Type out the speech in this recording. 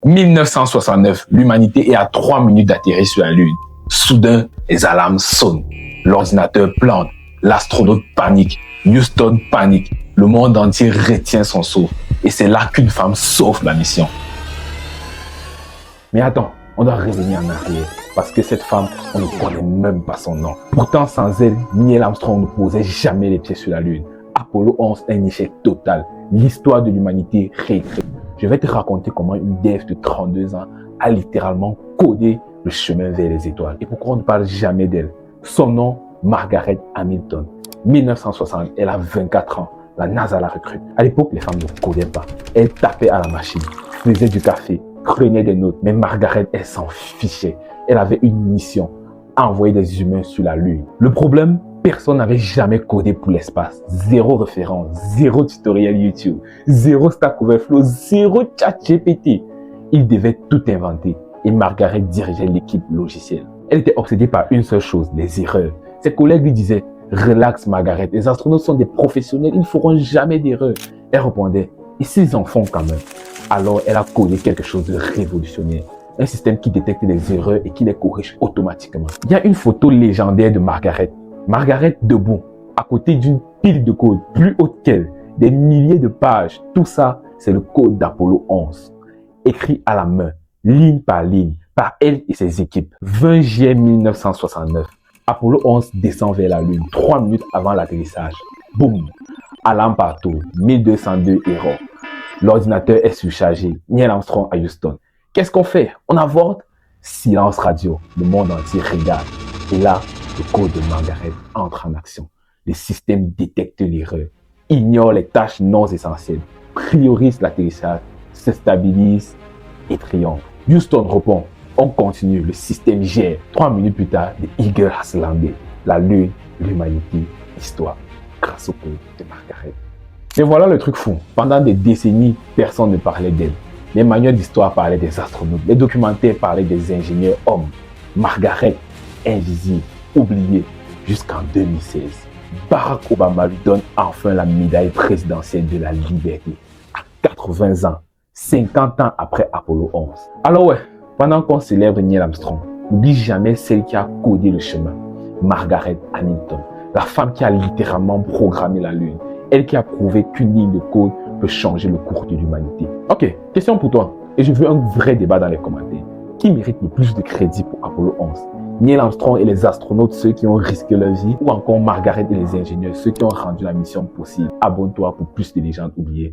1969, l'humanité est à 3 minutes d'atterrir sur la Lune. Soudain, les alarmes sonnent. L'ordinateur plante. L'astronaute panique. Houston panique. Le monde entier retient son souffle. Et c'est là qu'une femme sauve la mission. Mais attends, on doit revenir en arrière. Parce que cette femme, on ne connaît même pas son nom. Pourtant, sans elle, Neil Armstrong ne posait jamais les pieds sur la Lune. Apollo 11 est un échec total. L'histoire de l'humanité réécrite. Je vais te raconter comment une dev de 32 ans a littéralement codé le chemin vers les étoiles. Et pourquoi on ne parle jamais d'elle? Son nom, Margaret Hamilton. 1960, elle a 24 ans. La NASA la recrute. À l'époque, les femmes ne codaient pas. Elle tapait à la machine, faisait du café, prenait des notes. Mais Margaret, elle s'en fichait. Elle avait une mission, envoyer des humains sur la Lune. Le problème, personne n'avait jamais codé pour l'espace. Zéro référence, zéro tutoriel YouTube, zéro Stack Overflow, zéro ChatGPT. Il devait tout inventer et Margaret dirigeait l'équipe logicielle. Elle était obsédée par une seule chose, les erreurs. Ses collègues lui disaient « Relax Margaret, les astronautes sont des professionnels, ils ne feront jamais d'erreurs. » Elle répondait « Et s'ils en font quand même ?» Alors elle a codé quelque chose de révolutionnaire. Un système qui détecte les erreurs et qui les corrige automatiquement. Il y a une photo légendaire de Margaret. Margaret debout, à côté d'une pile de code plus haute qu'elle, des milliers de pages. Tout ça, c'est le code d'Apollo 11. Écrit à la main, ligne par ligne, par elle et ses équipes. 20 juillet 1969, Apollo 11 descend vers la Lune 3 minutes avant l'atterrissage. Boum! Alarme partout, 1202 erreurs. L'ordinateur est surchargé. Neil Armstrong à Houston. Qu'est-ce qu'on fait? On avorte? Silence radio. Le monde entier regarde. Et là, le code de Margaret entre en action. Le système détecte l'erreur, ignore les tâches non essentielles, priorise l'atterrissage, se stabilise et triomphe. Houston répond. On continue, le système gère. 3 minutes plus tard, the Eagle has landed. La Lune, l'humanité, l'histoire. Grâce au code de Margaret. Mais voilà le truc fou. Pendant des décennies, personne ne parlait d'elle. Les manuels d'histoire parlaient des astronautes. Les documentaires parlaient des ingénieurs hommes. Margaret, invisible, oubliée, jusqu'en 2016. Barack Obama lui donne enfin la médaille présidentielle de la liberté. À 80 ans, 50 ans après Apollo 11. Alors ouais, pendant qu'on célèbre Neil Armstrong, n'oublie jamais celle qui a codé le chemin. Margaret Hamilton, la femme qui a littéralement programmé la Lune. Elle qui a prouvé qu'une ligne de code peut changer le cours de l'humanité. Ok, question pour toi. Et je veux un vrai débat dans les commentaires. Qui mérite le plus de crédit pour Apollo 11? Neil Armstrong et les astronautes, ceux qui ont risqué leur vie, ou encore Margaret et les ingénieurs, ceux qui ont rendu la mission possible? Abonne-toi pour plus de légendes oubliées.